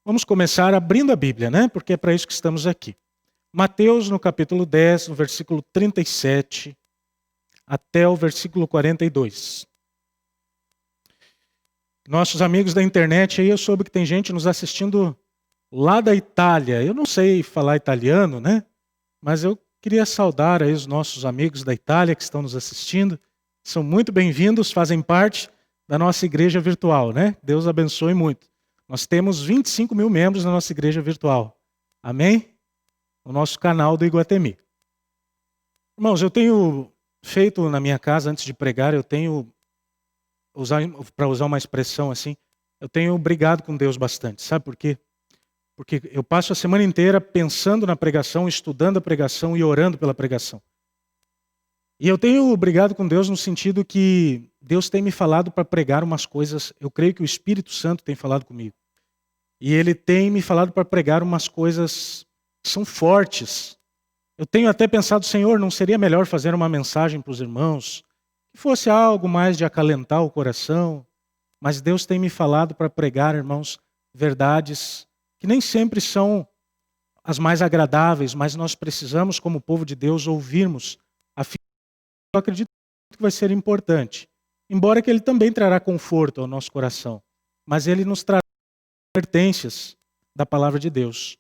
Vamos começar abrindo a Bíblia, né? Porque é para isso que estamos aqui. Mateus, no capítulo 10, no versículo 37, até o versículo 42. Nossos amigos da internet aí, eu soube que tem gente nos assistindo lá da Itália. Eu não sei falar italiano, né? Mas eu queria saudar aí os nossos amigos da Itália que estão nos assistindo. São muito bem-vindos, fazem parte da nossa igreja virtual, né? Deus abençoe muito. Nós temos 25 mil membros na nossa igreja virtual. Amém? O nosso canal do Iguatemi. Irmãos, eu tenho feito na minha casa, antes de pregar, eu tenho, para usar uma expressão assim, eu tenho brigado com Deus bastante. Sabe por quê? Porque eu passo a semana inteira pensando na pregação, estudando a pregação e orando pela pregação. E eu tenho brigado com Deus no sentido que Deus tem me falado para pregar umas coisas, eu creio que o Espírito Santo tem falado comigo. E Ele tem me falado para pregar umas coisas que são fortes. Eu tenho até pensado, Senhor, não seria melhor fazer uma mensagem para os irmãos, que fosse algo mais de acalentar o coração? Mas Deus tem me falado para pregar, irmãos, verdades que nem sempre são as mais agradáveis, mas nós precisamos, como povo de Deus, ouvirmos. Eu acredito que vai ser importante. Embora que Ele também trará conforto ao nosso coração. Mas Ele nos trará advertências da palavra de Deus.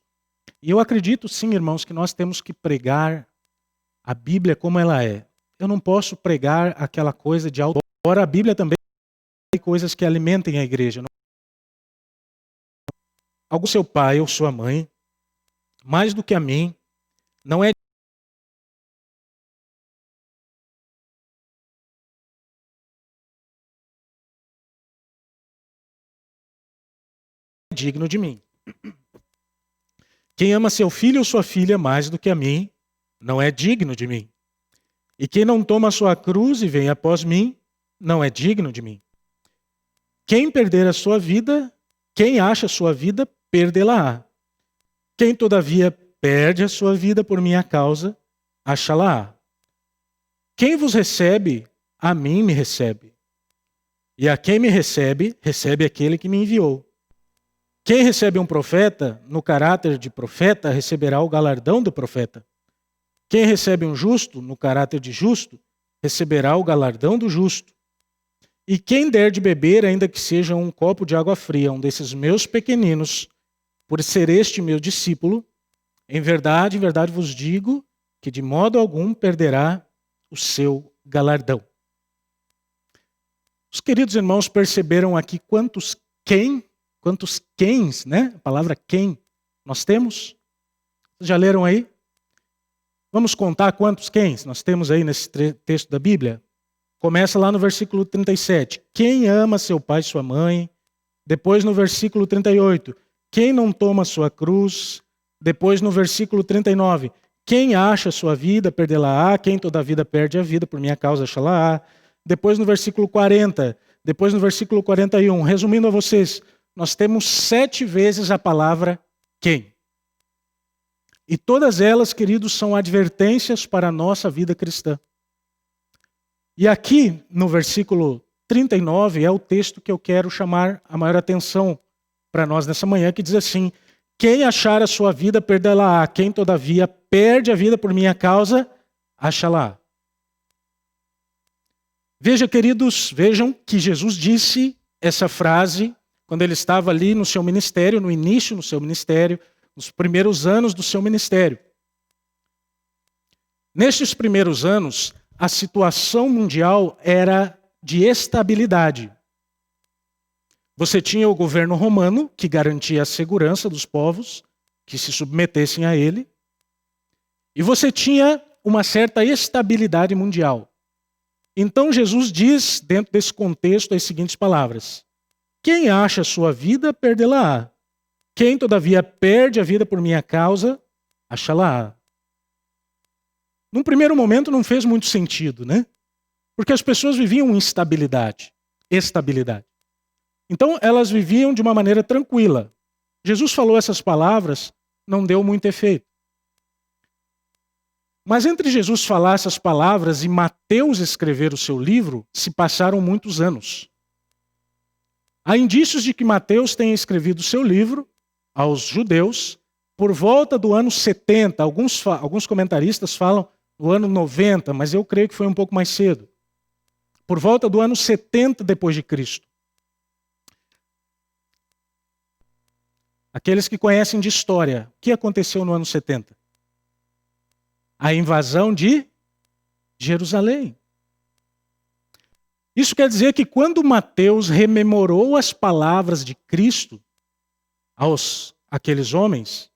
E eu acredito sim, irmãos, que nós temos que pregar a Bíblia como ela é. Eu não posso pregar aquela coisa de auto. Embora a Bíblia também tem coisas que alimentem a igreja. Algo seu pai ou sua mãe, mais do que a mim, não é digno de mim. Quem ama seu filho ou sua filha mais do que a mim, não é digno de mim. E quem não toma a sua cruz e vem após mim, não é digno de mim. Quem perder a sua vida, quem acha a sua vida, perdê-la-á. Quem, todavia, perde a sua vida por minha causa, achá-la-á. Quem vos recebe, a mim me recebe. E a quem me recebe, recebe aquele que me enviou. Quem recebe um profeta, no caráter de profeta, receberá o galardão do profeta. Quem recebe um justo, no caráter de justo, receberá o galardão do justo. E quem der de beber, ainda que seja um copo de água fria, um desses meus pequeninos, por ser este meu discípulo, em verdade vos digo que de modo algum perderá o seu galardão. Os queridos irmãos perceberam aqui quantos quens, né? A palavra quem nós temos? Vocês já leram aí? Vamos contar quantos quens nós temos aí nesse texto da Bíblia? Começa lá no versículo 37. Quem ama seu pai e sua mãe? Depois no versículo 38. Quem não toma sua cruz? Depois no versículo 39. Quem acha sua vida, perdê-la-á. Quem toda a vida perde a vida, por minha causa, achá-la-á. Depois no versículo 40. Depois no versículo 41. Resumindo a vocês, nós temos 7 vezes a palavra quem. E todas elas, queridos, são advertências para a nossa vida cristã. E aqui, no versículo 39, é o texto que eu quero chamar a maior atenção para nós nessa manhã, que diz assim: quem achar a sua vida, perdê-la-á. Quem, todavia, perde a vida por minha causa, acha-la. Veja, queridos, vejam que Jesus disse essa frase quando ele estava ali no seu ministério, no início do seu ministério, nos primeiros anos do seu ministério. Nestes primeiros anos, a situação mundial era de estabilidade. Você tinha o governo romano, que garantia a segurança dos povos que se submetessem a ele. E você tinha uma certa estabilidade mundial. Então Jesus diz, dentro desse contexto, as seguintes palavras: quem acha a sua vida, perdê-la-á. Quem, todavia, perde a vida por minha causa, achá-la-á. Num primeiro momento não fez muito sentido, né? Porque as pessoas viviam em estabilidade. Então elas viviam de uma maneira tranquila. Jesus falou essas palavras, não deu muito efeito. Mas entre Jesus falar essas palavras e Mateus escrever o seu livro, se passaram muitos anos. Há indícios de que Mateus tenha escrevido o seu livro aos judeus por volta do ano 70. Alguns comentaristas falam no ano 90, mas eu creio que foi um pouco mais cedo. Por volta do ano 70 depois de Cristo. Aqueles que conhecem de história, o que aconteceu no ano 70? A invasão de Jerusalém. Isso quer dizer que quando Mateus rememorou as palavras de Cristo àqueles homens,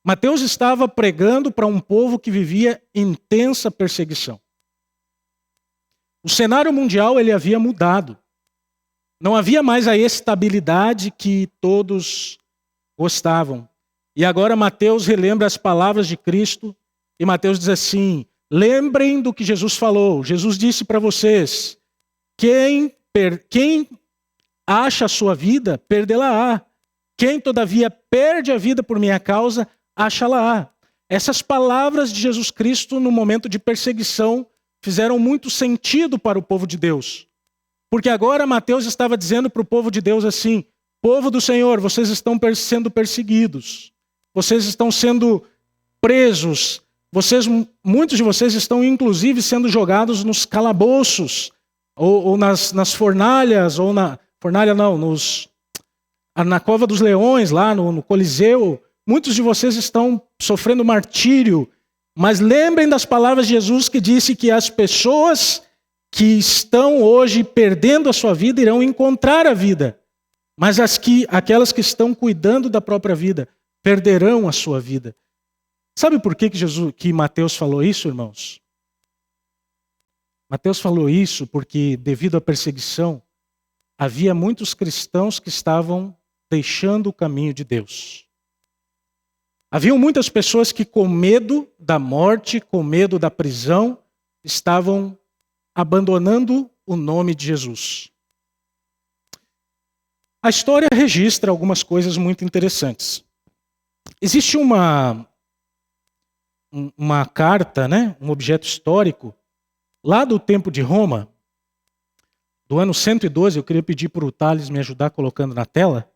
Mateus estava pregando para um povo que vivia intensa perseguição. O cenário mundial ele havia mudado. Não havia mais a estabilidade que todos gostavam. E agora Mateus relembra as palavras de Cristo e Mateus diz assim: lembrem do que Jesus falou. Jesus disse para vocês: quem acha a sua vida, perdê-la-á. Quem todavia perde a vida por minha causa, acha-la-á. Essas palavras de Jesus Cristo no momento de perseguição fizeram muito sentido para o povo de Deus. Porque agora Mateus estava dizendo para o povo de Deus assim: povo do Senhor, vocês estão sendo perseguidos. Vocês estão sendo presos. Muitos de vocês estão inclusive sendo jogados nos calabouços, ou nas fornalhas, ou na cova dos leões, lá no Coliseu. Muitos de vocês estão sofrendo martírio. Mas lembrem das palavras de Jesus que disse que as pessoas que estão hoje perdendo a sua vida irão encontrar a vida. Mas aquelas que estão cuidando da própria vida perderão a sua vida. Sabe por que Mateus falou isso, irmãos? Mateus falou isso porque, devido à perseguição, havia muitos cristãos que estavam deixando o caminho de Deus. Haviam muitas pessoas que, com medo da morte, com medo da prisão, estavam abandonando o nome de Jesus. A história registra algumas coisas muito interessantes. Existe uma carta, um objeto histórico, lá do tempo de Roma, do ano 112, eu queria pedir para o Thales me ajudar colocando na tela.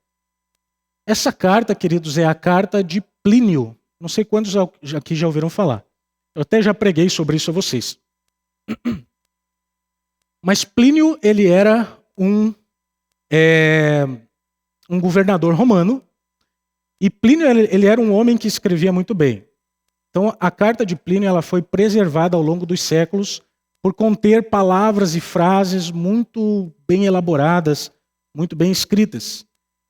Essa carta, queridos, é a carta de Plínio. Não sei quantos aqui já ouviram falar. Eu até já preguei sobre isso a vocês. Mas Plínio, ele era um governador romano. E Plínio, ele era um homem que escrevia muito bem. Então, a carta de Plínio ela foi preservada ao longo dos séculos por conter palavras e frases muito bem elaboradas, muito bem escritas.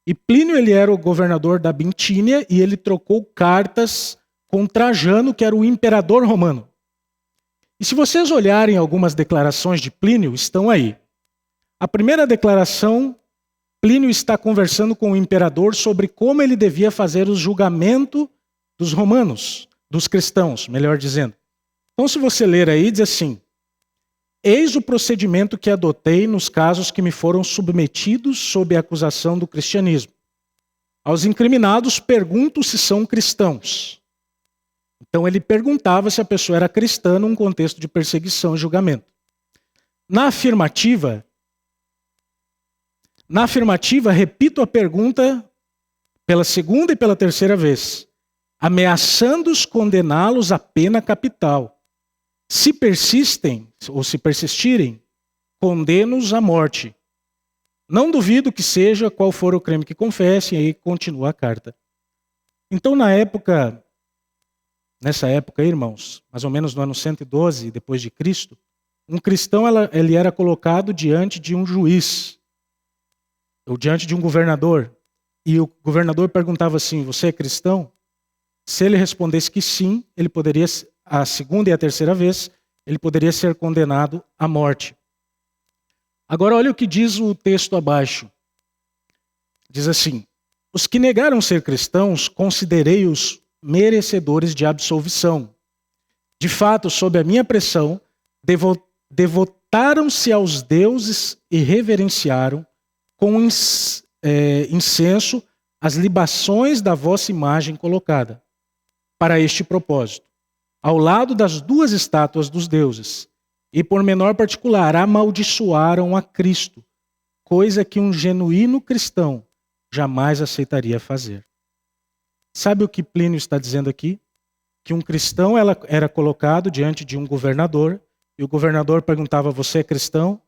E Plínio ele era o governador da Bitínia e ele trocou cartas com Trajano, que era o imperador romano. E se vocês olharem algumas declarações de Plínio, estão aí. A primeira declaração, Plínio está conversando com o imperador sobre como ele devia fazer o julgamento dos romanos, dos cristãos, melhor dizendo. Então, se você ler aí, diz assim: eis o procedimento que adotei nos casos que me foram submetidos sob a acusação do cristianismo. Aos incriminados pergunto se são cristãos. Então ele perguntava se a pessoa era cristã num contexto de perseguição e julgamento. Na afirmativa, repito a pergunta pela segunda e pela terceira vez, ameaçando-os condená-los à pena capital. Se persistem, ou se persistirem, condeno-os à morte. Não duvido que seja qual for o crime que confessem, e aí continua a carta. Então, nessa época, irmãos, mais ou menos no ano 112 depois de Cristo, um cristão ele era colocado diante de um juiz, ou diante de um governador, e o governador perguntava assim: você é cristão? Se ele respondesse que sim, ele poderia, a segunda e a terceira vez, ele poderia ser condenado à morte. Agora olha o que diz o texto abaixo. Diz assim: os que negaram ser cristãos, considerei-os merecedores de absolvição. De fato, sob a minha pressão, devotaram-se aos deuses e reverenciaram com incenso as libações da vossa imagem colocada, para este propósito, ao lado das duas estátuas dos deuses, e por menor particular amaldiçoaram a Cristo, coisa que um genuíno cristão jamais aceitaria fazer. Sabe o que Plínio está dizendo aqui? Que um cristão era colocado diante de um governador, e o governador perguntava: você é cristão?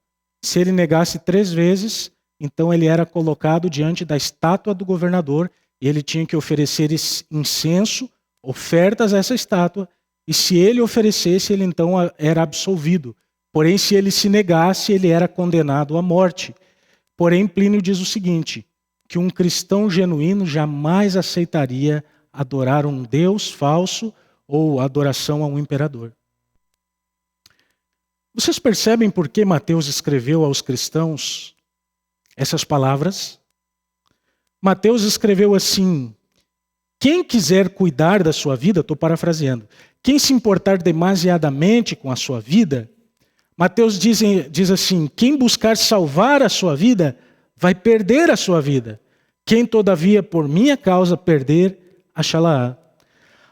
Se ele negasse 3 vezes, então ele era colocado diante da estátua do governador, e ele tinha que oferecer incenso, ofertas a essa estátua, e se ele oferecesse, ele então era absolvido. Porém, se ele se negasse, ele era condenado à morte. Porém, Plínio diz o seguinte, que um cristão genuíno jamais aceitaria adorar um Deus falso ou adoração a um imperador. Vocês percebem por que Mateus escreveu aos cristãos essas palavras? Mateus escreveu assim: quem quiser cuidar da sua vida, estou parafraseando, quem se importar demasiadamente com a sua vida, Mateus diz assim: quem buscar salvar a sua vida, vai perder a sua vida. Quem, todavia, por minha causa perder, achá-la-á.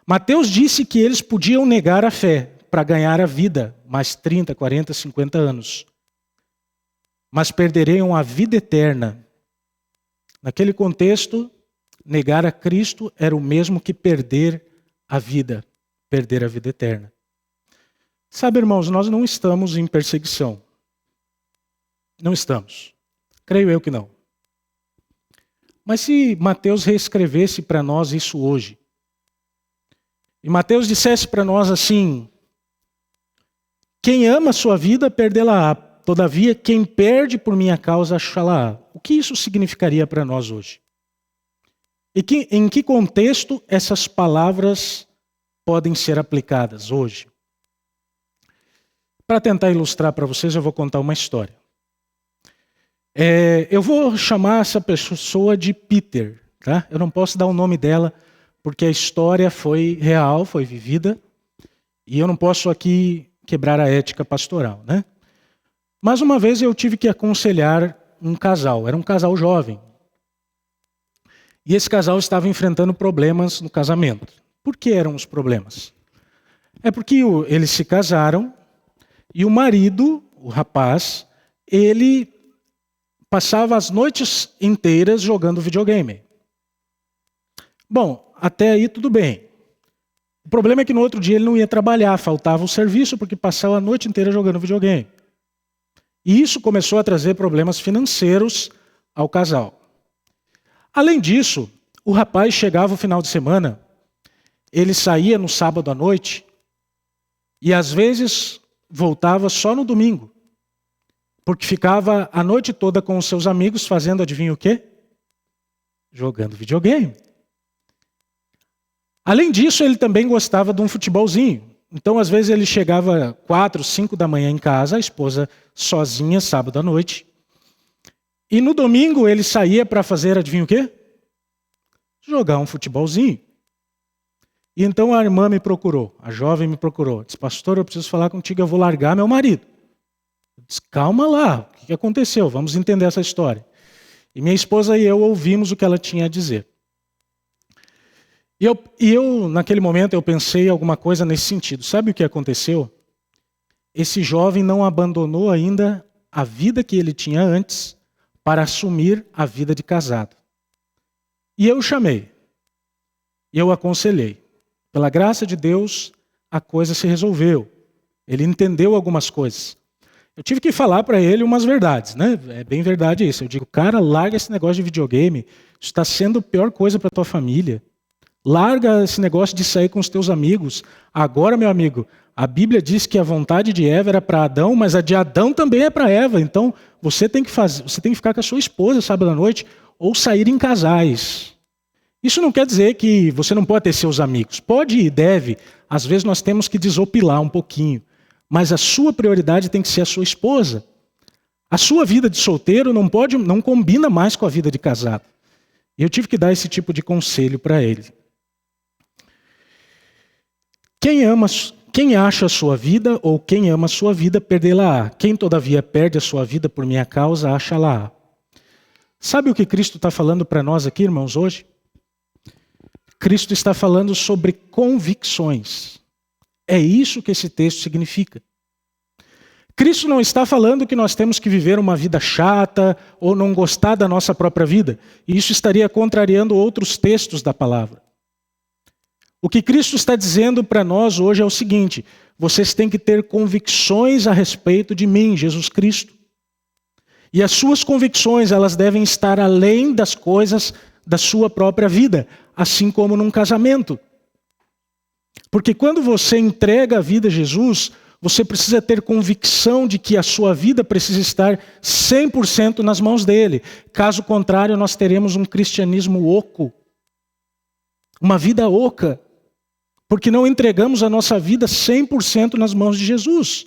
Mateus disse que eles podiam negar a fé para ganhar a vida, mais 30, 40, 50 anos. Mas perderiam a vida eterna. Naquele contexto, negar a Cristo era o mesmo que perder a vida eterna. Sabe, irmãos, nós não estamos em perseguição. Não estamos. Creio eu que não. Mas se Mateus reescrevesse para nós isso hoje, e Mateus dissesse para nós assim: quem ama a sua vida, perdê-la-á. Todavia, quem perde por minha causa, achá-la-á. O que isso significaria para nós hoje? E em que contexto essas palavras podem ser aplicadas hoje? Para tentar ilustrar para vocês, eu vou contar uma história. Eu vou chamar essa pessoa de Peter, tá? Eu não posso dar o nome dela, porque a história foi real, foi vivida, e eu não posso aqui quebrar a ética pastoral, né? Mas uma vez eu tive que aconselhar um casal, era um casal jovem. E esse casal estava enfrentando problemas no casamento. Por que eram os problemas? É porque eles se casaram e o marido, o rapaz, ele passava as noites inteiras jogando videogame. Bom, até aí tudo bem. O problema é que no outro dia ele não ia trabalhar, faltava o serviço porque passava a noite inteira jogando videogame. E isso começou a trazer problemas financeiros ao casal. Além disso, o rapaz chegava no final de semana, ele saía no sábado à noite e às vezes voltava só no domingo, porque ficava a noite toda com os seus amigos fazendo adivinha o quê? Jogando videogame. Além disso, ele também gostava de um futebolzinho. Então, às vezes, ele chegava 4, 5 da manhã em casa, a esposa sozinha, sábado à noite. E no domingo, ele saía para fazer, adivinha o quê? Jogar um futebolzinho. E então a irmã me procurou, a jovem me procurou. Disse: pastor, eu preciso falar contigo, eu vou largar meu marido. Eu disse: calma lá, o que aconteceu? Vamos entender essa história. E minha esposa e eu ouvimos o que ela tinha a dizer. E eu, naquele momento, eu pensei alguma coisa nesse sentido. Sabe o que aconteceu? Esse jovem não abandonou ainda a vida que ele tinha antes para assumir a vida de casado. E eu o chamei. E eu o aconselhei. Pela graça de Deus, a coisa se resolveu. Ele entendeu algumas coisas. Eu tive que falar para ele umas verdades, né? É bem verdade isso. Eu digo: cara, larga esse negócio de videogame. Isso está sendo a pior coisa para tua família. Larga esse negócio de sair com os teus amigos. Agora, meu amigo, a Bíblia diz que a vontade de Eva era para Adão, mas a de Adão também é para Eva. Então, você tem que ficar com a sua esposa sábado à noite ou sair em casais. Isso não quer dizer que você não pode ter seus amigos. Pode e deve. Às vezes nós temos que desopilar um pouquinho. Mas a sua prioridade tem que ser a sua esposa. A sua vida de solteiro não combina mais com a vida de casado. E eu tive que dar esse tipo de conselho para ele. Quem acha a sua vida ou quem ama a sua vida, perdê-la-á. Quem todavia perde a sua vida por minha causa, acha-la-á. Sabe o que Cristo está falando para nós aqui, irmãos, hoje? Cristo está falando sobre convicções. É isso que esse texto significa. Cristo não está falando que nós temos que viver uma vida chata ou não gostar da nossa própria vida. E isso estaria contrariando outros textos da palavra. O que Cristo está dizendo para nós hoje é o seguinte: vocês têm que ter convicções a respeito de mim, Jesus Cristo. E as suas convicções, elas devem estar além das coisas da sua própria vida, assim como num casamento. Porque quando você entrega a vida a Jesus, você precisa ter convicção de que a sua vida precisa estar 100% nas mãos dele. Caso contrário, nós teremos um cristianismo oco, uma vida oca, porque não entregamos a nossa vida 100% nas mãos de Jesus.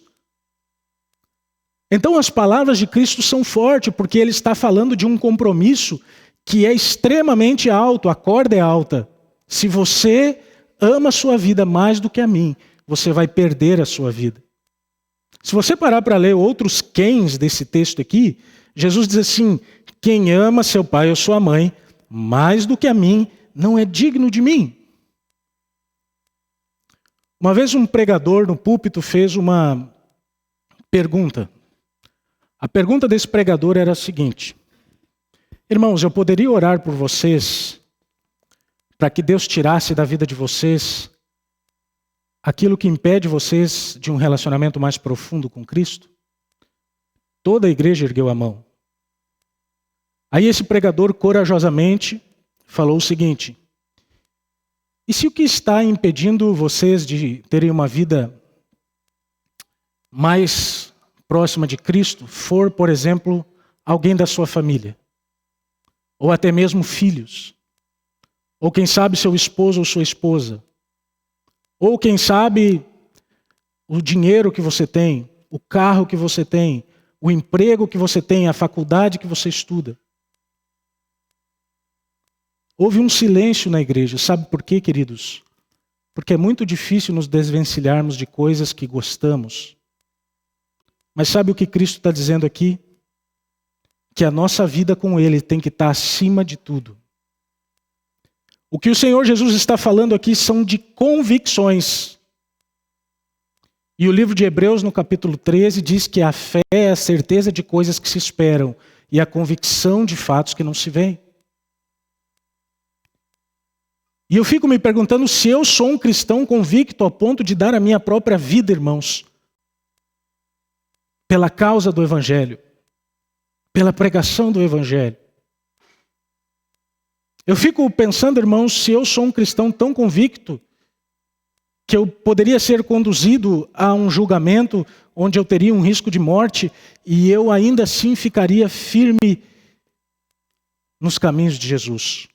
Então as palavras de Cristo são fortes, porque ele está falando de um compromisso que é extremamente alto, a corda é alta. Se você ama a sua vida mais do que a mim, você vai perder a sua vida. Se você parar para ler outros quens desse texto aqui, Jesus diz assim: quem ama seu pai ou sua mãe mais do que a mim, não é digno de mim. Uma vez um pregador no púlpito fez uma pergunta. A pergunta desse pregador era a seguinte: irmãos, eu poderia orar por vocês para que Deus tirasse da vida de vocês aquilo que impede vocês de um relacionamento mais profundo com Cristo? Toda a igreja ergueu a mão. Aí esse pregador corajosamente falou o seguinte: e se o que está impedindo vocês de terem uma vida mais próxima de Cristo for, por exemplo, alguém da sua família, ou até mesmo filhos, ou quem sabe seu esposo ou sua esposa, ou quem sabe o dinheiro que você tem, o carro que você tem, o emprego que você tem, a faculdade que você estuda. Houve um silêncio na igreja. Sabe por quê, queridos? Porque é muito difícil nos desvencilharmos de coisas que gostamos. Mas sabe o que Cristo está dizendo aqui? Que a nossa vida com Ele tem que estar acima de tudo. O que o Senhor Jesus está falando aqui são de convicções. E o livro de Hebreus, no capítulo 13, diz que a fé é a certeza de coisas que se esperam e a convicção de fatos que não se veem. E eu fico me perguntando se eu sou um cristão convicto ao ponto de dar a minha própria vida, irmãos, pela causa do Evangelho, pela pregação do Evangelho. Eu fico pensando, irmãos, se eu sou um cristão tão convicto que eu poderia ser conduzido a um julgamento onde eu teria um risco de morte e eu ainda assim ficaria firme nos caminhos de Jesus.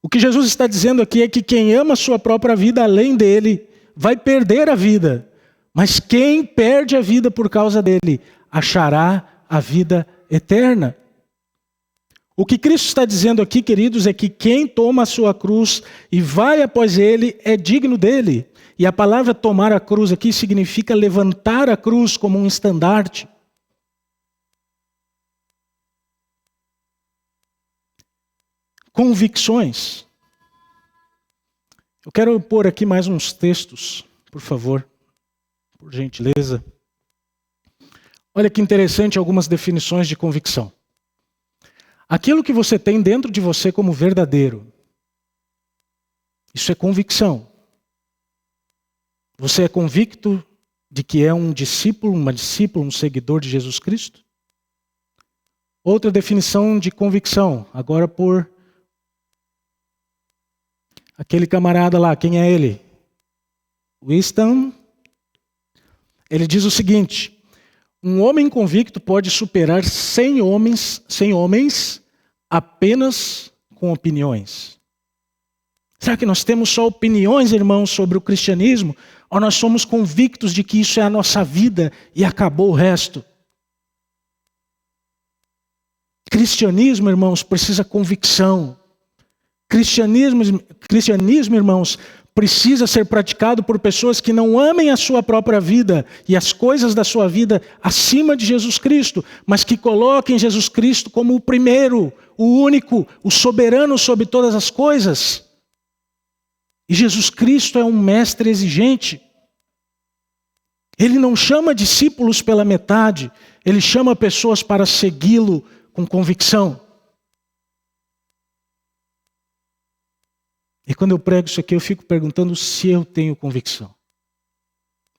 O que Jesus está dizendo aqui é que quem ama a sua própria vida além dele vai perder a vida. Mas quem perde a vida por causa dele achará a vida eterna. O que Cristo está dizendo aqui, queridos, é que quem toma a sua cruz e vai após ele é digno dele. E a palavra tomar a cruz aqui significa levantar a cruz como um estandarte. Convicções. Eu quero pôr aqui mais uns textos, por favor, por gentileza. Olha que interessante algumas definições de convicção. Aquilo que você tem dentro de você como verdadeiro, isso é convicção. Você é convicto de que é um discípulo, uma discípula, um seguidor de Jesus Cristo? Outra definição de convicção, agora por aquele camarada lá, quem é ele? Winston. Ele diz o seguinte: um homem convicto pode superar 100 homens apenas com opiniões. Será que nós temos só opiniões, irmãos, sobre o cristianismo? Ou nós somos convictos de que isso é a nossa vida e acabou o resto? Cristianismo, irmãos, precisa convicção. Cristianismo, irmãos, precisa ser praticado por pessoas que não amem a sua própria vida e as coisas da sua vida acima de Jesus Cristo, mas que coloquem Jesus Cristo como o primeiro, o único, o soberano sobre todas as coisas. E Jesus Cristo é um mestre exigente. Ele não chama discípulos pela metade, ele chama pessoas para segui-lo com convicção. E quando eu prego isso aqui, eu fico perguntando se eu tenho convicção.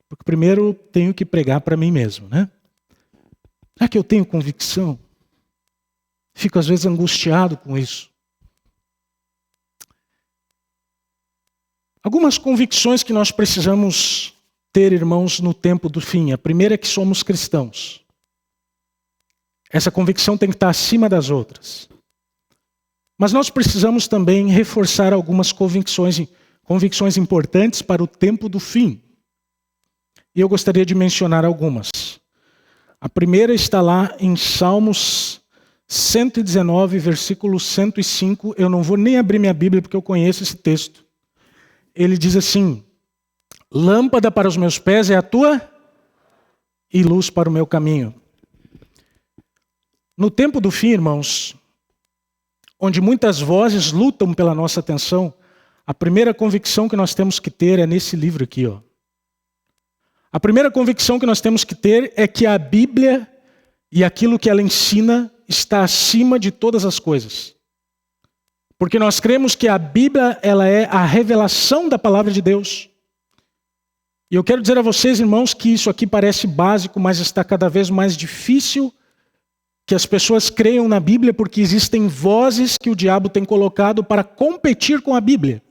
Porque primeiro eu tenho que pregar para mim mesmo, né? Será que eu tenho convicção? Fico às vezes angustiado com isso. Algumas convicções que nós precisamos ter, irmãos, no tempo do fim. A primeira é que somos cristãos. Essa convicção tem que estar acima das outras. Mas nós precisamos também reforçar algumas convicções importantes para o tempo do fim. E eu gostaria de mencionar algumas. A primeira está lá em Salmos 119, versículo 105. Eu não vou nem abrir minha Bíblia porque eu conheço esse texto. Ele diz assim: lâmpada para os meus pés é a tua e luz para o meu caminho. No tempo do fim, irmãos, onde muitas vozes lutam pela nossa atenção, a primeira convicção que nós temos que ter é nesse livro aqui, ó. A primeira convicção que nós temos que ter é que a Bíblia e aquilo que ela ensina está acima de todas as coisas. Porque nós cremos que a Bíblia, ela é a revelação da palavra de Deus. E eu quero dizer a vocês, irmãos, que isso aqui parece básico, mas está cada vez mais difícil que as pessoas creiam na Bíblia, porque existem vozes que o diabo tem colocado para competir com a Bíblia.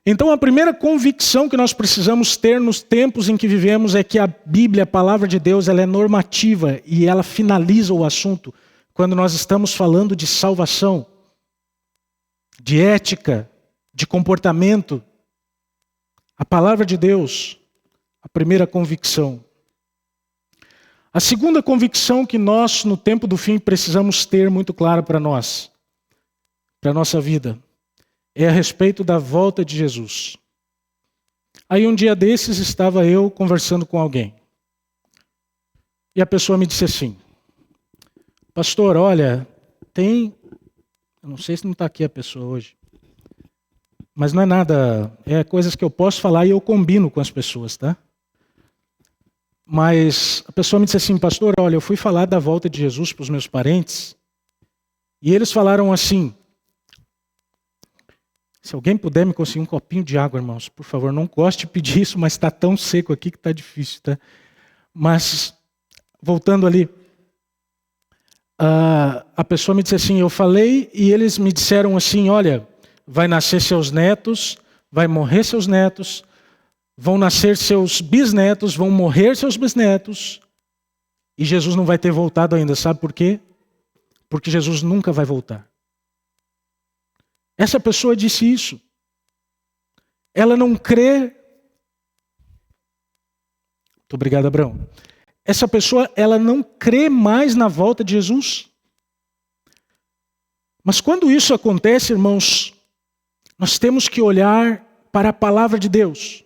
Então a primeira convicção que nós precisamos ter nos tempos em que vivemos é que a Bíblia, a palavra de Deus, ela é normativa e ela finaliza o assunto quando nós estamos falando de salvação, de ética, de comportamento. A palavra de Deus, a primeira convicção. A segunda convicção que nós, no tempo do fim, precisamos ter muito clara para nós, para a nossa vida, é a respeito da volta de Jesus. Aí um dia desses estava eu conversando com alguém. E a pessoa me disse assim: pastor, olha, eu não sei se não está aqui a pessoa hoje, mas não é nada, é coisas que eu posso falar e eu combino com as pessoas, tá? Mas a pessoa me disse assim: pastor, olha, eu fui falar da volta de Jesus para os meus parentes, e eles falaram assim: se alguém puder me conseguir um copinho de água, irmãos, por favor, não gosto de pedir isso, mas está tão seco aqui que está difícil, tá? Mas, voltando ali, a pessoa me disse assim: eu falei e eles me disseram assim: olha, vai nascer seus netos, vai morrer seus netos, vão nascer seus bisnetos, vão morrer seus bisnetos, e Jesus não vai ter voltado ainda. Sabe por quê? Porque Jesus nunca vai voltar. Essa pessoa disse isso. Ela não crê. Muito obrigado, Abraão. Essa pessoa, ela não crê mais na volta de Jesus. Mas quando isso acontece, irmãos, nós temos que olhar para a palavra de Deus.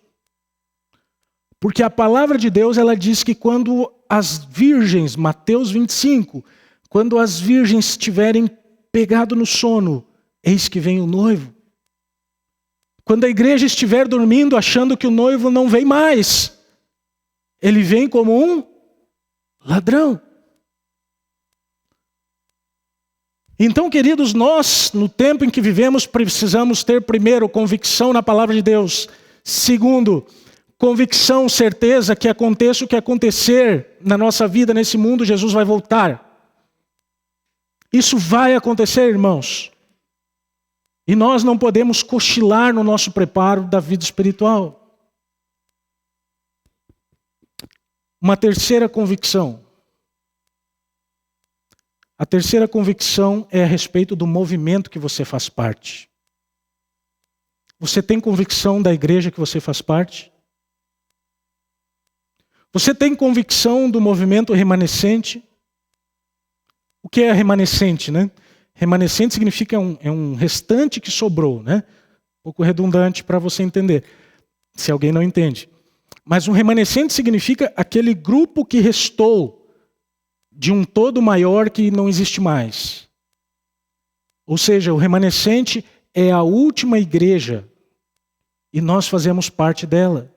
Porque a palavra de Deus, ela diz que quando as virgens, Mateus 25, quando as virgens estiverem pegado no sono, eis que vem o noivo. Quando a igreja estiver dormindo, achando que o noivo não vem mais, ele vem como um ladrão. Então, queridos, nós, no tempo em que vivemos, precisamos ter, primeiro, convicção na palavra de Deus. Segundo, convicção, certeza que aconteça o que acontecer na nossa vida, nesse mundo, Jesus vai voltar. Isso vai acontecer, irmãos. E nós não podemos cochilar no nosso preparo da vida espiritual. Uma terceira convicção. A terceira convicção é a respeito do movimento que você faz parte. Você tem convicção da igreja que você faz parte? Você tem convicção do movimento remanescente? O que é remanescente, né? Remanescente significa um restante que sobrou, né? Um pouco redundante para você entender, se alguém não entende. Mas um remanescente significa aquele grupo que restou de um todo maior que não existe mais. Ou seja, o remanescente é a última igreja e nós fazemos parte dela.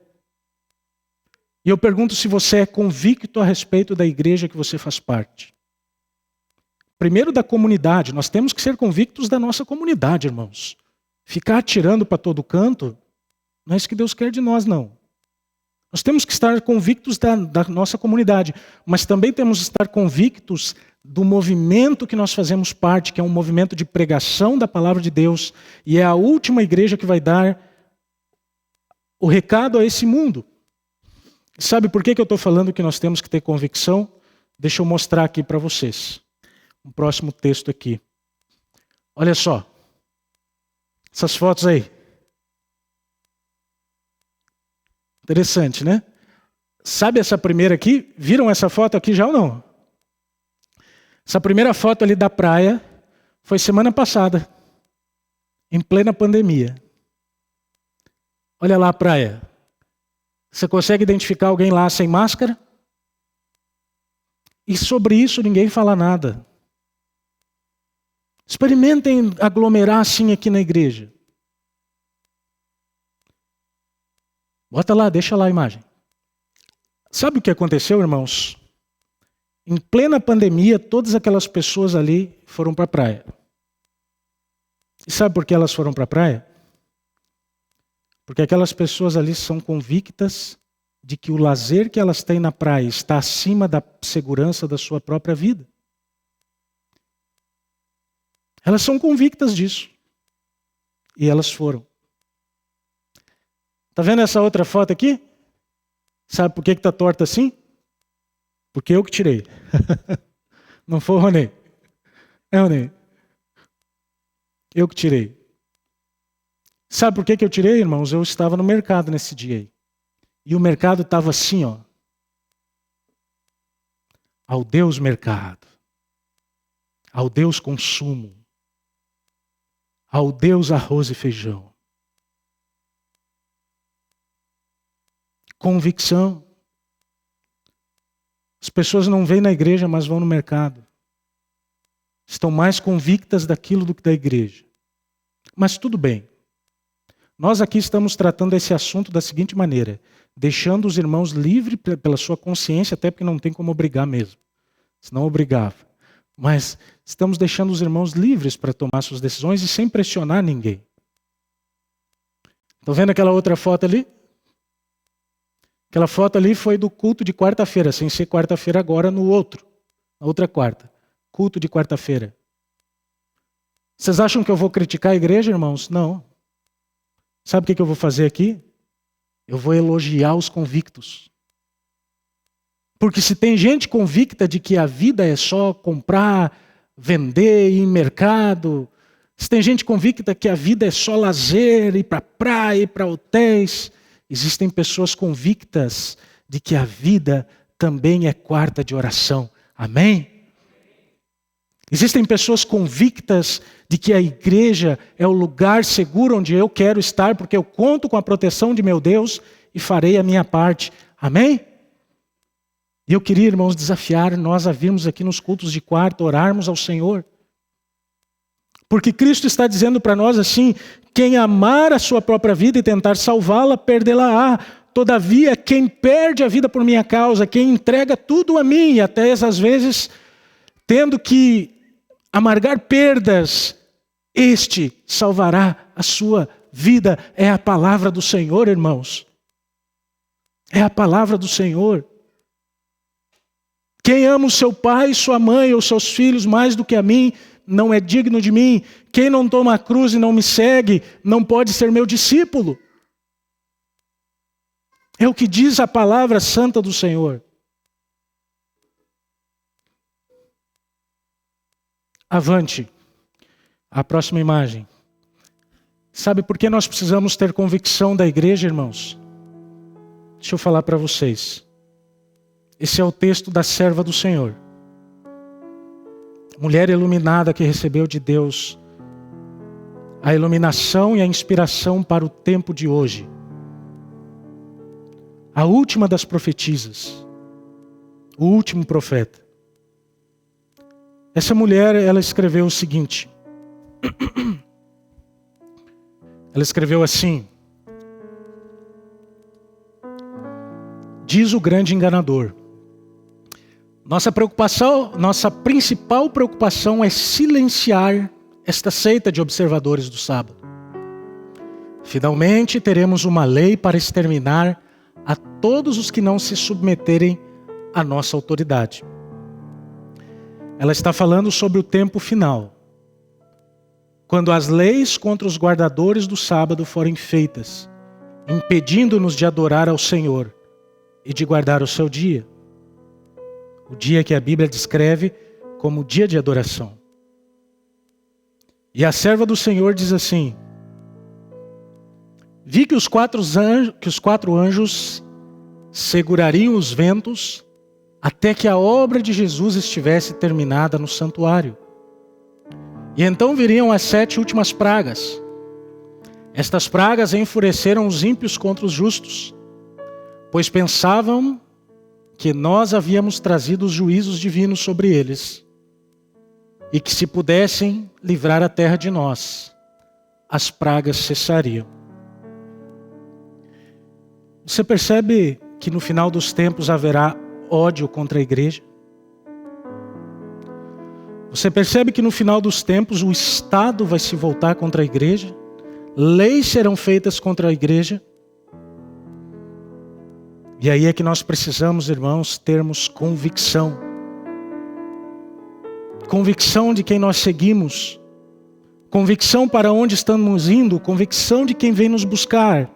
E eu pergunto se você é convicto a respeito da igreja que você faz parte. Primeiro da comunidade, nós temos que ser convictos da nossa comunidade, irmãos. Ficar atirando para todo canto, não é isso que Deus quer de nós, não. Nós temos que estar convictos da nossa comunidade, mas também temos que estar convictos do movimento que nós fazemos parte, que é um movimento de pregação da palavra de Deus, e é a última igreja que vai dar o recado a esse mundo. Sabe por que eu estou falando que nós temos que ter convicção? Deixa eu mostrar aqui para vocês. Um próximo texto aqui. Olha só. Essas fotos aí. Interessante, né? Sabe essa primeira aqui? Viram essa foto aqui já ou não? Essa primeira foto ali da praia foi semana passada, em plena pandemia. Olha lá a praia. Você consegue identificar alguém lá sem máscara? E sobre isso ninguém fala nada. Experimentem aglomerar assim aqui na igreja. Bota lá, deixa lá a imagem. Sabe o que aconteceu, irmãos? Em plena pandemia, todas aquelas pessoas ali foram para a praia. E sabe por que elas foram para a praia? Porque aquelas pessoas ali são convictas de que o lazer que elas têm na praia está acima da segurança da sua própria vida. Elas são convictas disso. E elas foram. Está vendo essa outra foto aqui? Sabe por que está torta assim? Porque eu que tirei. Não foi o Ronê. É, Ronê. Eu que tirei. Sabe por que eu tirei, irmãos? Eu estava no mercado nesse dia aí. E o mercado estava assim, ó. Ao Deus mercado. Ao Deus consumo. Ao Deus arroz e feijão. Convicção. As pessoas não vêm na igreja, mas vão no mercado. Estão mais convictas daquilo do que da igreja. Mas tudo bem. Nós aqui estamos tratando esse assunto da seguinte maneira, deixando os irmãos livres pela sua consciência, até porque não tem como obrigar mesmo. Senão obrigava. Mas estamos deixando os irmãos livres para tomar suas decisões e sem pressionar ninguém. Estão vendo aquela outra foto ali? Aquela foto ali foi do culto de quarta-feira, sem ser quarta-feira agora no outro. Na outra quarta. Culto de quarta-feira. Vocês acham que eu vou criticar a igreja, irmãos? Não. Sabe o que eu vou fazer aqui? Eu vou elogiar os convictos. Porque se tem gente convicta de que a vida é só comprar, vender, ir em mercado, se tem gente convicta que a vida é só lazer, ir para a praia, ir para hotéis, existem pessoas convictas de que a vida também é quarta de oração. Amém? Existem pessoas convictas de que a igreja é o lugar seguro onde eu quero estar, porque eu conto com a proteção de meu Deus e farei a minha parte. Amém? E eu queria, irmãos, desafiar nós a virmos aqui nos cultos de quarta, orarmos ao Senhor. Porque Cristo está dizendo para nós assim, quem amar a sua própria vida e tentar salvá-la, perdê-la-á. Todavia, quem perde a vida por minha causa, quem entrega tudo a mim, e até às vezes, tendo que amargar perdas, este salvará a sua vida. É a palavra do Senhor, irmãos. É a palavra do Senhor. Quem ama o seu pai, sua mãe ou seus filhos mais do que a mim, não é digno de mim. Quem não toma a cruz e não me segue, não pode ser meu discípulo. É o que diz a palavra santa do Senhor. Avante. A próxima imagem. Sabe por que nós precisamos ter convicção da igreja, irmãos? Deixa eu falar para vocês. Esse é o texto da serva do Senhor. Mulher iluminada que recebeu de Deus a iluminação e a inspiração para o tempo de hoje. A última das profetisas. O último profeta. Essa mulher, ela escreveu o seguinte. Ela escreveu assim. Diz o grande enganador: nossa principal preocupação é silenciar esta seita de observadores do sábado. Finalmente teremos uma lei para exterminar a todos os que não se submeterem à nossa autoridade. Ela está falando sobre o tempo final, quando as leis contra os guardadores do sábado forem feitas, impedindo-nos de adorar ao Senhor e de guardar o seu dia. O dia que a Bíblia descreve como o dia de adoração. E a serva do Senhor diz assim: vi que os quatro anjos segurariam os ventos até que a obra de Jesus estivesse terminada no santuário. E então viriam as 7 últimas pragas. Estas pragas enfureceram os ímpios contra os justos, pois pensavam que nós havíamos trazido os juízos divinos sobre eles, e que se pudessem livrar a terra de nós, as pragas cessariam. Você percebe que no final dos tempos haverá ódio contra a igreja? Você percebe que no final dos tempos o Estado vai se voltar contra a igreja? Leis serão feitas contra a igreja? E aí é que nós precisamos, irmãos, termos convicção. Convicção de quem nós seguimos. Convicção para onde estamos indo. Convicção de quem vem nos buscar.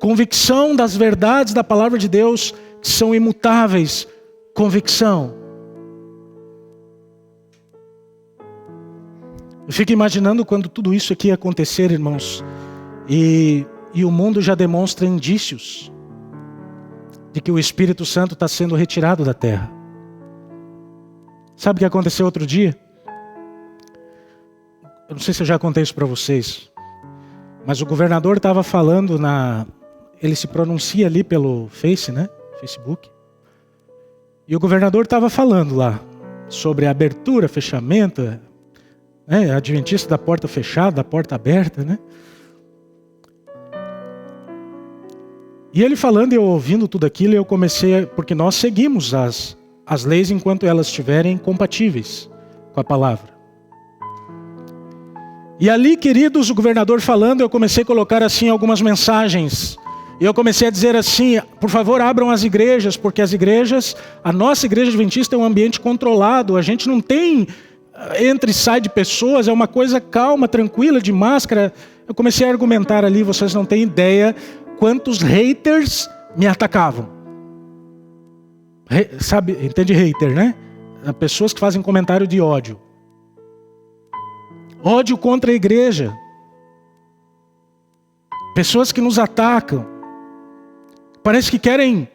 Convicção das verdades da palavra de Deus que são imutáveis. Convicção. Eu fico imaginando quando tudo isso aqui acontecer, irmãos, e o mundo já demonstra indícios de que o Espírito Santo está sendo retirado da terra. Sabe o que aconteceu outro dia? Eu não sei se eu já contei isso para vocês, mas o governador estava falando ele se pronuncia ali pelo Facebook. E o governador estava falando lá sobre a abertura, fechamento, adventista da porta fechada, da porta aberta, né? E ele falando e eu ouvindo tudo aquilo, eu comecei, porque nós seguimos as leis enquanto elas estiverem compatíveis com a palavra. E ali, queridos, o governador falando, eu comecei a colocar assim algumas mensagens. E eu comecei a dizer assim: por favor, abram as igrejas, porque a nossa igreja adventista é um ambiente controlado, a gente não tem entra e sai de pessoas, é uma coisa calma, tranquila, de máscara. Eu comecei a argumentar ali, vocês não têm ideia quantos haters me atacavam. Sabe, entende hater, né? Pessoas que fazem comentário de ódio. Ódio contra a igreja. Pessoas que nos atacam. Parece que querem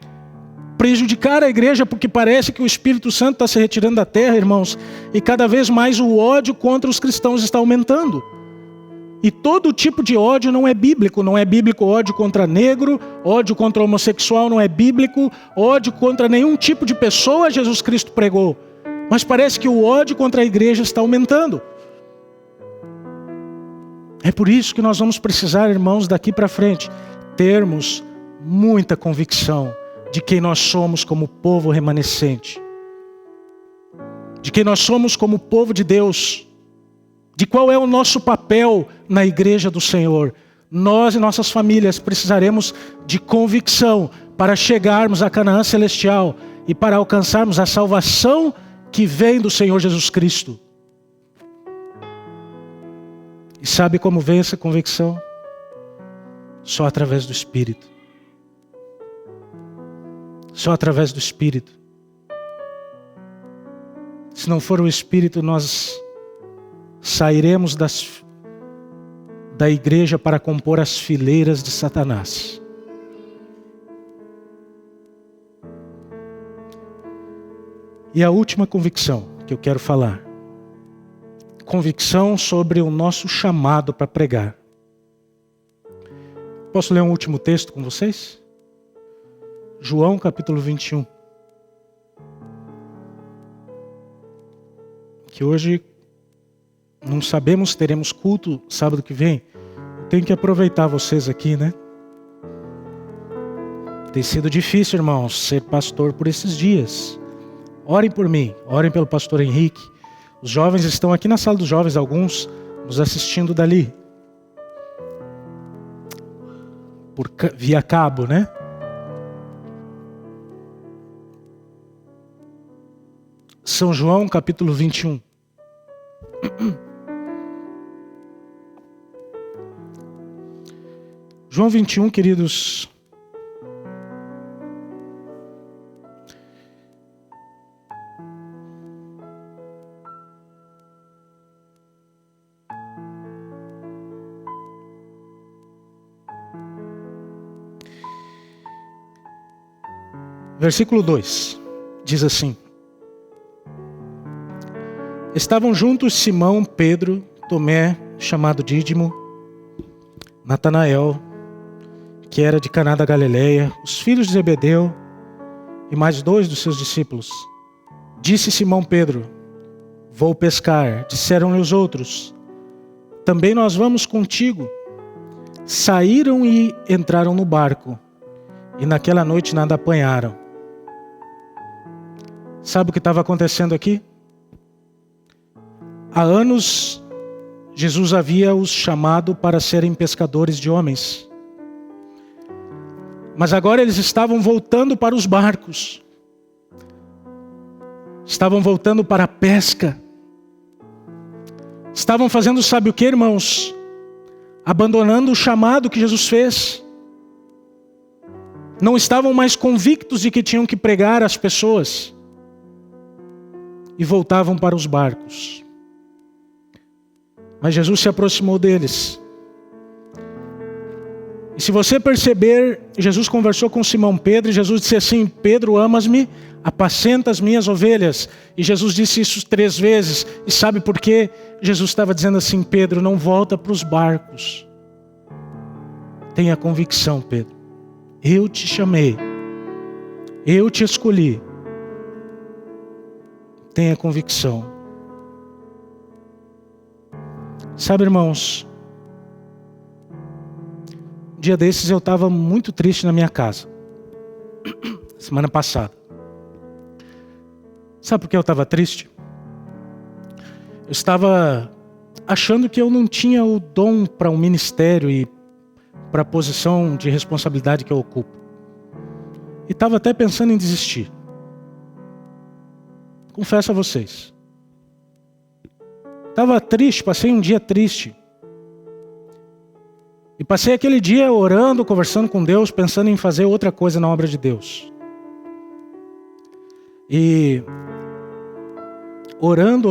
prejudicar a igreja, porque parece que o Espírito Santo está se retirando da terra, irmãos. E cada vez mais o ódio contra os cristãos está aumentando. E todo tipo de ódio não é bíblico. Não é bíblico ódio contra negro, ódio contra homossexual não é bíblico, ódio contra nenhum tipo de pessoa Jesus Cristo pregou. Mas parece que o ódio contra a igreja está aumentando. É por isso que nós vamos precisar, irmãos, daqui para frente, termos muita convicção de quem nós somos como povo remanescente. De quem nós somos como povo de Deus. De qual é o nosso papel na igreja do Senhor. Nós e nossas famílias precisaremos de convicção para chegarmos a Canaã celestial e para alcançarmos a salvação que vem do Senhor Jesus Cristo. E sabe como vem essa convicção? Só através do Espírito. Só através do Espírito. Se não for o Espírito, nós sairemos da igreja para compor as fileiras de Satanás. E a última convicção que eu quero falar. Convicção sobre o nosso chamado para pregar. Posso ler um último texto com vocês? João capítulo 21. Que hoje não sabemos se teremos culto sábado que vem. Tenho que aproveitar vocês aqui, né? Tem sido difícil, irmãos, ser pastor por esses dias. Orem por mim, orem pelo pastor Henrique. Os jovens estão aqui na sala dos jovens, alguns nos assistindo dali. Via cabo, né? São João, capítulo 21. João 21, queridos. Versículo 2, diz assim: Estavam juntos Simão, Pedro, Tomé, chamado Dídimo, Natanael, que era de Caná da Galileia, os filhos de Zebedeu e mais 2 dos seus discípulos. Disse Simão Pedro: Vou pescar. Disseram-lhe os outros: Também nós vamos contigo. Saíram e entraram no barco, e naquela noite nada apanharam. Sabe o que estava acontecendo aqui? Há anos, Jesus havia os chamado para serem pescadores de homens. Mas agora eles estavam voltando para os barcos. Estavam voltando para a pesca. Estavam fazendo, sabe o que, irmãos? Abandonando o chamado que Jesus fez. Não estavam mais convictos de que tinham que pregar às pessoas. E voltavam para os barcos. Mas Jesus se aproximou deles. E se você perceber, Jesus conversou com Simão Pedro e Jesus disse assim: Pedro, amas-me? Apacenta as minhas ovelhas. E Jesus disse isso 3 vezes. E sabe por quê? Jesus estava dizendo assim: Pedro, não volta para os barcos. Tenha convicção, Pedro. Eu te chamei. Eu te escolhi. Tenha convicção. Sabe, irmãos, um dia desses eu estava muito triste na minha casa. Semana passada. Sabe por que eu estava triste? Eu estava achando que eu não tinha o dom para um ministério e para a posição de responsabilidade que eu ocupo. E estava até pensando em desistir. Confesso a vocês. Estava triste, passei um dia triste. E passei aquele dia orando, conversando com Deus, pensando em fazer outra coisa na obra de Deus. E orando.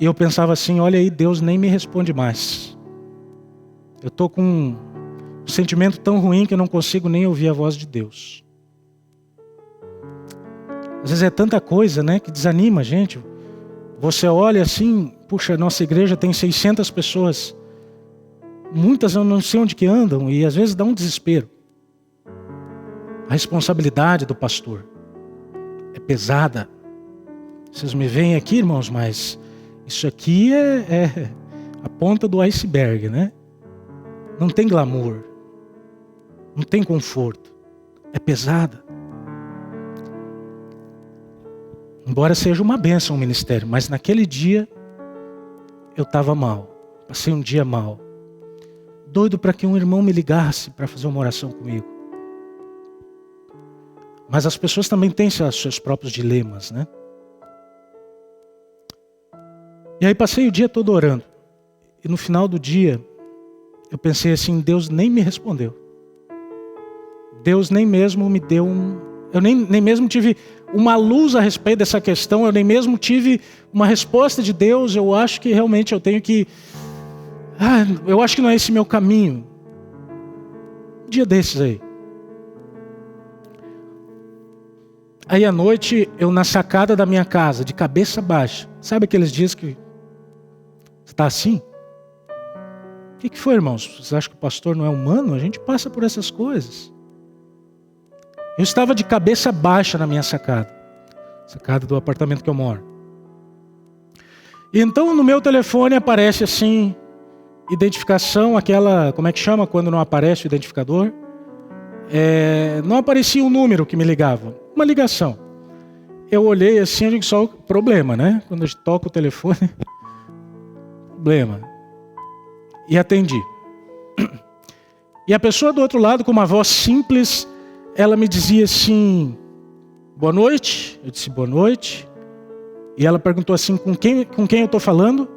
E eu pensava assim: olha aí, Deus nem me responde mais. Eu estou com um sentimento tão ruim que eu não consigo nem ouvir a voz de Deus. Às vezes é tanta coisa, né, que desanima a gente. Você olha assim, puxa, nossa igreja tem 600 pessoas. Muitas eu não sei onde que andam e às vezes dá um desespero. A responsabilidade do pastor é pesada. Vocês me veem aqui, irmãos, mas isso aqui é a ponta do iceberg, né? Não tem glamour. Não tem conforto. É pesada. Embora seja uma bênção o ministério, mas naquele dia eu estava mal. Passei um dia mal. Doido para que um irmão me ligasse para fazer uma oração comigo. Mas as pessoas também têm seus próprios dilemas, né? E aí passei o dia todo orando. E no final do dia, eu pensei assim: Deus nem me respondeu. Deus nem mesmo me deu eu nem mesmo tive uma luz a respeito dessa questão. Eu nem mesmo tive uma resposta de Deus. Eu acho que realmente eu tenho que... eu acho que não é esse meu caminho. Um dia desses aí. Aí à noite, eu na sacada da minha casa, de cabeça baixa. Sabe aqueles dias que você está assim? O que foi, irmãos? Vocês acham que o pastor não é humano? A gente passa por essas coisas. Eu estava de cabeça baixa na minha sacada. Sacada do apartamento que eu moro. E então no meu telefone aparece assim, identificação, aquela, como é que chama quando não aparece o identificador? não aparecia um número que me ligava, uma ligação. Eu olhei assim, eu digo só o problema, né? Quando a gente toca o telefone, problema. E atendi. E a pessoa do outro lado, com uma voz simples, ela me dizia assim, boa noite. Eu disse, boa noite. E ela perguntou assim, com quem eu estou falando?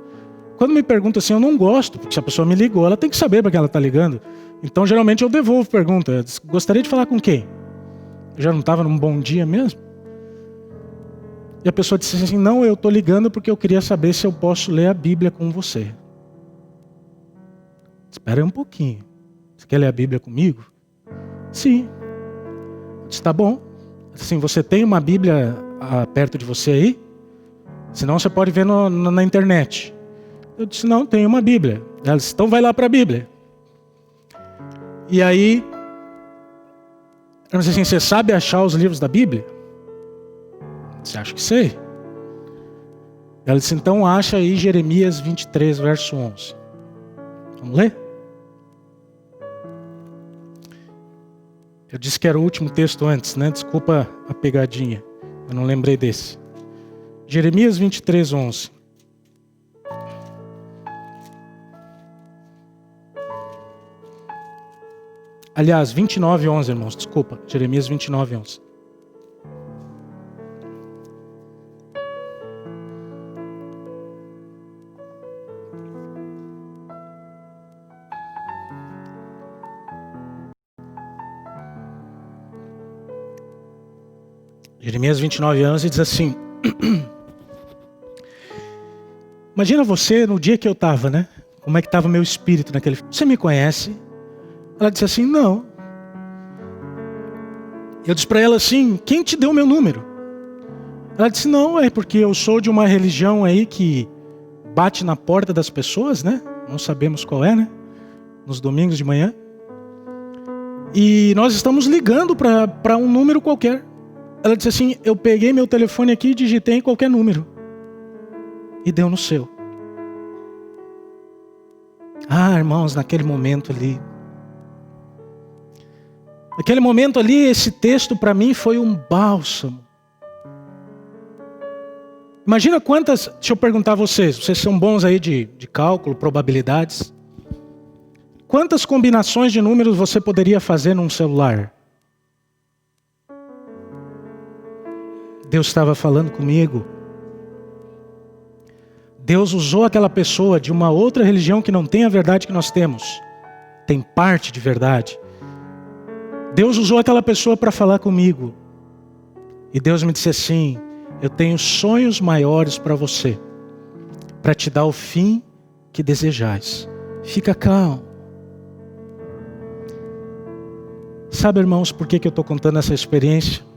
Quando me pergunta assim, eu não gosto, porque se a pessoa me ligou, ela tem que saber para quem ela está ligando. Então, geralmente, eu devolvo a pergunta. Eu disse, gostaria de falar com quem? Eu já não estava num bom dia mesmo? E a pessoa disse assim, não, eu estou ligando porque eu queria saber se eu posso ler a Bíblia com você. Espera aí um pouquinho. Você quer ler a Bíblia comigo? Sim. Eu disse, tá bom. Assim, você tem uma Bíblia perto de você aí? Senão você pode ver na internet. Eu disse, não, tem uma Bíblia. Ela disse, então vai lá para a Bíblia. E aí, eu disse assim, você sabe achar os livros da Bíblia? Você acha que sei? Ela disse, então acha aí Jeremias 23, verso 11. Vamos ler? Eu disse que era o último texto antes, né? Desculpa a pegadinha. Eu não lembrei desse. Jeremias 23, 11. Aliás, 29, 11, irmãos. Desculpa. Jeremias 29, 11. Jeremias 29, 11 diz assim. Imagina você no dia que eu estava, né? Como é que estava meu espírito naquele... Você me conhece? Ela disse assim, não. Eu disse para ela assim, quem te deu meu número? Ela disse, não, é porque eu sou de uma religião aí que bate na porta das pessoas, né? Não sabemos qual é, né? Nos domingos de manhã. E nós estamos ligando para um número qualquer. Ela disse assim, eu peguei meu telefone aqui e digitei em qualquer número. E deu no seu. Ah, irmãos, naquele momento ali. Naquele momento ali, esse texto para mim foi um bálsamo. Imagina quantas, deixa eu perguntar a vocês são bons aí de cálculo, probabilidades. Quantas combinações de números você poderia fazer num celular? Deus estava falando comigo. Deus usou aquela pessoa de uma outra religião que não tem a verdade que nós temos. Tem parte de verdade. Deus usou aquela pessoa para falar comigo. E Deus me disse assim, eu tenho sonhos maiores para você. Para te dar o fim que desejais. Fica calmo. Sabe, irmãos, por que eu estou contando essa experiência?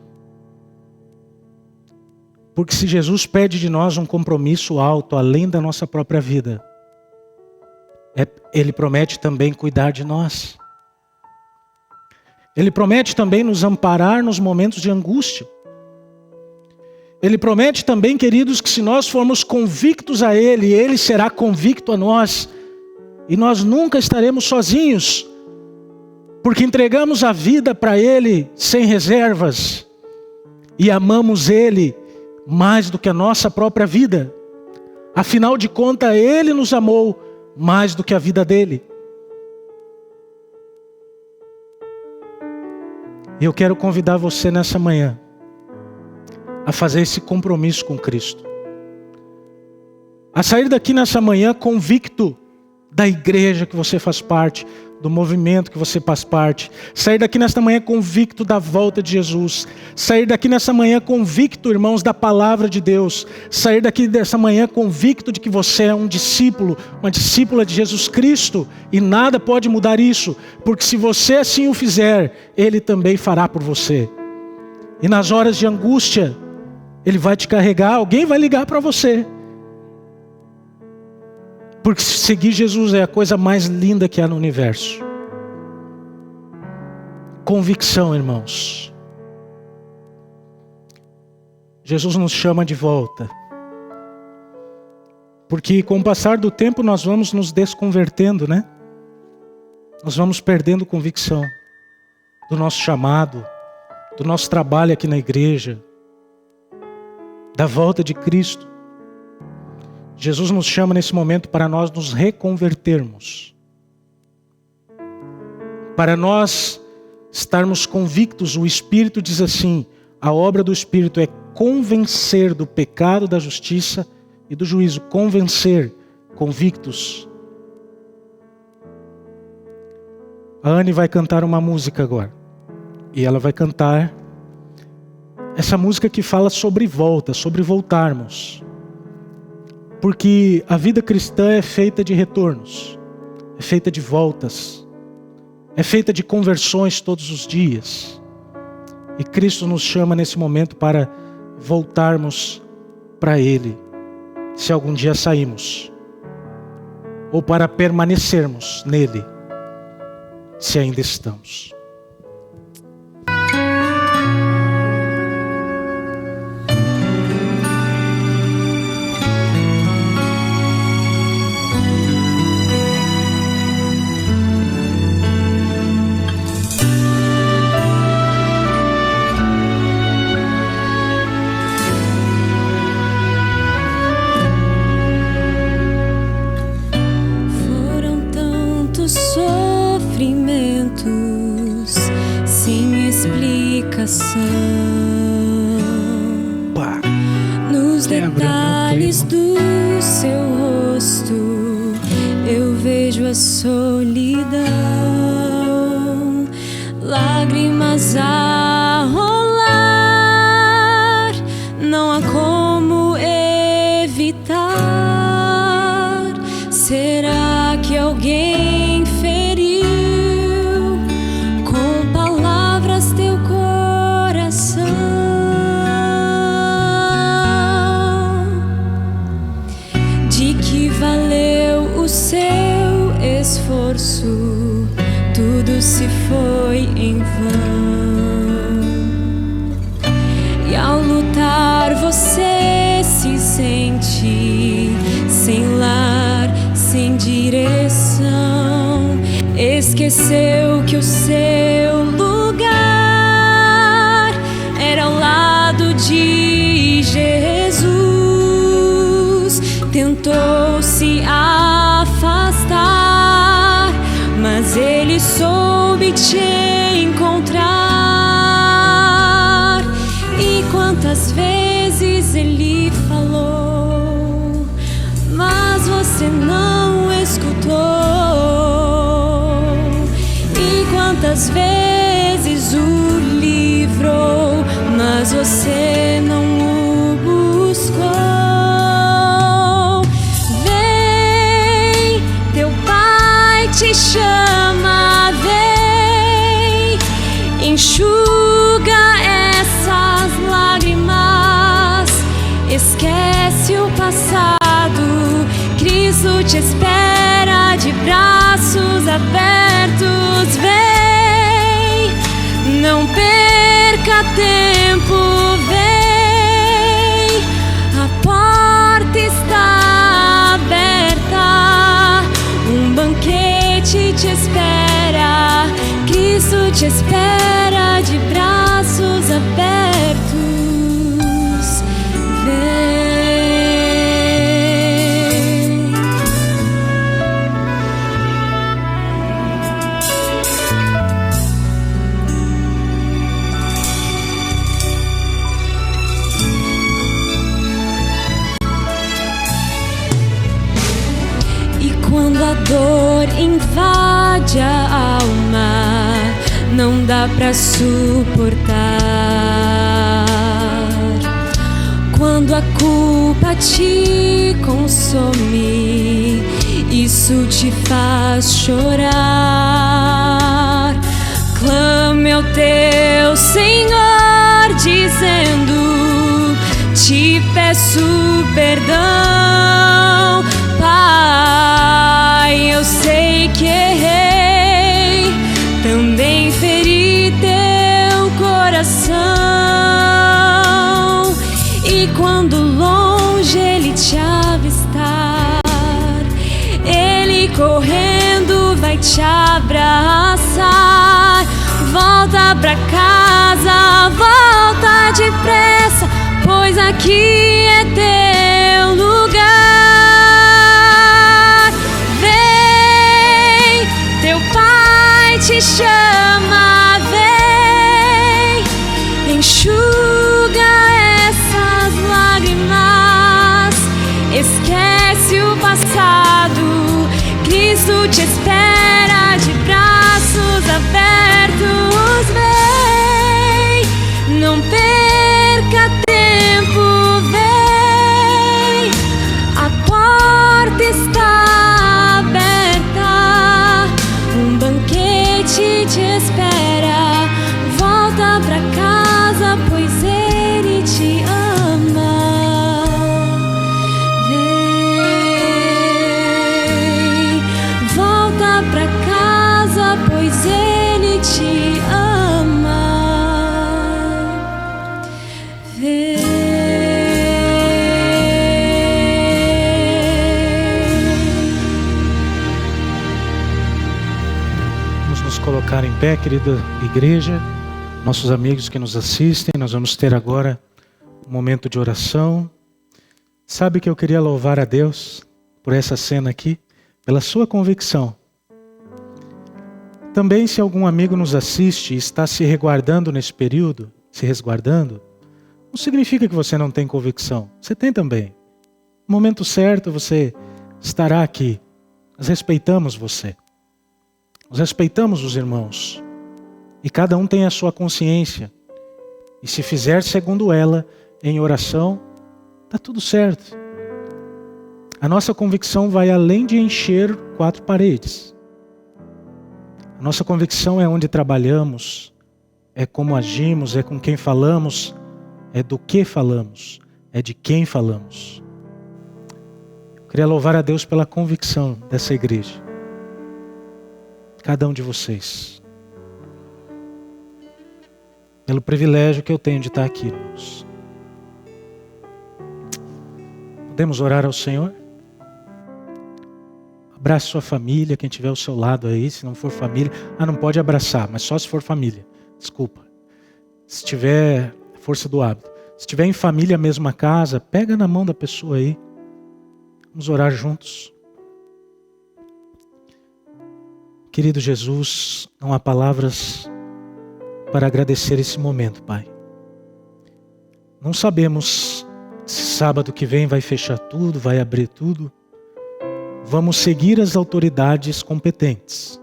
Porque se Jesus pede de nós um compromisso alto, além da nossa própria vida, Ele promete também cuidar de nós. Ele promete também nos amparar nos momentos de angústia. Ele promete também, queridos, que se nós formos convictos a Ele, Ele será convicto a nós. E nós nunca estaremos sozinhos, porque entregamos a vida para Ele sem reservas. E amamos Ele mais do que a nossa própria vida. Afinal de contas, Ele nos amou mais do que a vida dele. E eu quero convidar você nessa manhã a fazer esse compromisso com Cristo. A sair daqui nessa manhã convicto da igreja que você faz parte, do movimento que você faz parte. Sair daqui nesta manhã convicto da volta de Jesus. Sair daqui nessa manhã convicto, irmãos, da palavra de Deus. Sair daqui dessa manhã convicto de que você é um discípulo, uma discípula de Jesus Cristo. E nada pode mudar isso, porque se você assim o fizer, Ele também fará por você. E nas horas de angústia, Ele vai te carregar, alguém vai ligar para você. Porque seguir Jesus é a coisa mais linda que há no universo. Convicção, irmãos. Jesus nos chama de volta. Porque com o passar do tempo nós vamos nos desconvertendo, né? Nós vamos perdendo convicção do nosso chamado, do nosso trabalho aqui na igreja, da volta de Cristo. Jesus nos chama nesse momento para nós nos reconvertermos, para nós estarmos convictos. O Espírito diz assim: a obra do Espírito é convencer do pecado, da justiça e do juízo. Convencer, convictos. A Anne vai cantar uma música agora. E ela vai cantar essa música que fala sobre volta, sobre voltarmos. Porque a vida cristã é feita de retornos, é feita de voltas, é feita de conversões todos os dias. E Cristo nos chama nesse momento para voltarmos para Ele, se algum dia saímos, ou para permanecermos nele, se ainda estamos. Nos detalhes do seu rosto eu vejo a solidão, lágrimas a rolar, não há como evitar. Será que alguém feriu com palavras teu coração? De que valeu o seu esforço? Tudo se foi em vão. E ao lutar você se sente sem lar, sem direção. Esqueceu que o seu lugar era ao lado de Jesus. Tentou se afastar, mas Ele soube te encontrar. E quantas vezes Ele falou, mas você não escutou. E quantas vezes o livrou, mas você não o buscou. Vem, teu Pai te chama, vem, enxuga essas lágrimas, esquece o passado. Cristo te espera de braços abertos. Vem, não perca tempo, vem, a porta está aberta, um banquete te espera. Cristo te espera de braços abertos. Vem. Quando a dor invade a alma, não dá pra suportar. Quando a culpa te consome, isso te faz chorar. Clame ao teu Senhor dizendo: te peço perdão, Pai, eu sei que errei, também feri teu coração. E quando longe Ele te avistar, Ele correndo vai te abraçar. Volta pra casa, volta depressa, pois aqui é teu lugar. Vem, teu Pai te chama, vem, enxuga essas lágrimas, esquece o passado, Cristo te espera de braços abertos, vem, não perca tempo, vem, a porta está aberta, um banquete te espera, volta pra casa, pois Ele te ama. Vem, volta pra casa, pois Ele te ama. Vem. Vamos nos colocar em pé, querida igreja, nossos amigos que nos assistem. Nós vamos ter agora um momento de oração. Sabe que eu queria louvar a Deus por essa cena aqui, pela sua convicção. Também, se algum amigo nos assiste e está se resguardando nesse período, se resguardando, não significa que você não tem convicção. Você tem também. No momento certo você estará aqui. Nós respeitamos você. Nós respeitamos os irmãos. E cada um tem a sua consciência. E se fizer segundo ela, em oração, está tudo certo. A nossa convicção vai além de encher 4 paredes. A nossa convicção é onde trabalhamos, é como agimos, é com quem falamos, é do que falamos, é de quem falamos. Eu queria louvar a Deus pela convicção dessa igreja. Cada um de vocês. Pelo privilégio que eu tenho de estar aqui, irmãos. Podemos orar ao Senhor? Abrace sua família, quem tiver ao seu lado aí, se não for família. Não pode abraçar, mas só se for família. Desculpa. Se tiver força do hábito. Se tiver em família, a mesma casa, pega na mão da pessoa aí. Vamos orar juntos. Querido Jesus, não há palavras para agradecer esse momento, Pai. Não sabemos se sábado que vem vai fechar tudo, vai abrir tudo. Vamos seguir as autoridades competentes.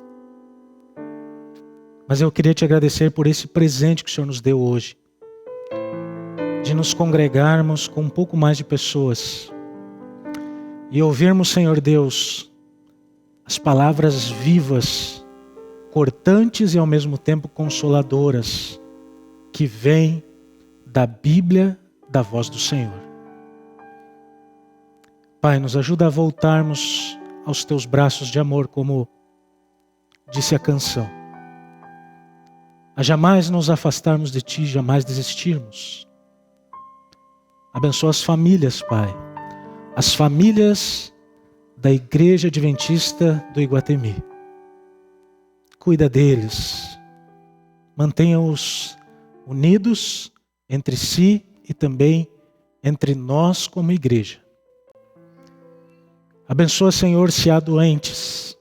Mas eu queria te agradecer por esse presente que o Senhor nos deu hoje. De nos congregarmos com um pouco mais de pessoas. E ouvirmos, Senhor Deus, as palavras vivas, cortantes e ao mesmo tempo consoladoras, que vêm da Bíblia, da voz do Senhor. Pai, nos ajuda a voltarmos aos teus braços de amor, como disse a canção. A jamais nos afastarmos de ti, jamais desistirmos. Abençoa as famílias, Pai. As famílias da Igreja Adventista do Iguatemi. Cuida deles. Mantenha-os unidos entre si e também entre nós como igreja. Abençoa, Senhor, se há doentes,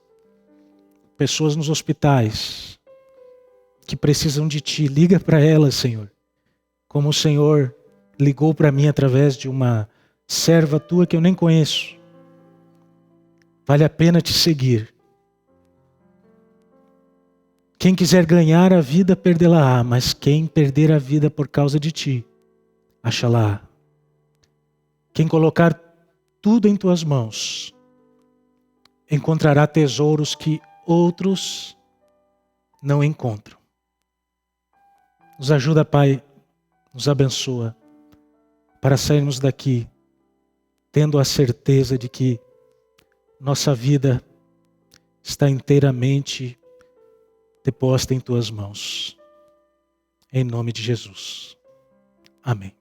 pessoas nos hospitais que precisam de Ti. Liga para elas, Senhor. Como o Senhor ligou para mim através de uma serva Tua que eu nem conheço. Vale a pena Te seguir. Quem quiser ganhar a vida, perdê-la-á, mas quem perder a vida por causa de Ti, acha-la-á. Quem colocar tudo em Tuas mãos, encontrará tesouros que outros não encontram. Nos ajuda, Pai, nos abençoa, para sairmos daqui tendo a certeza de que nossa vida está inteiramente deposta em Tuas mãos. Em nome de Jesus. Amém.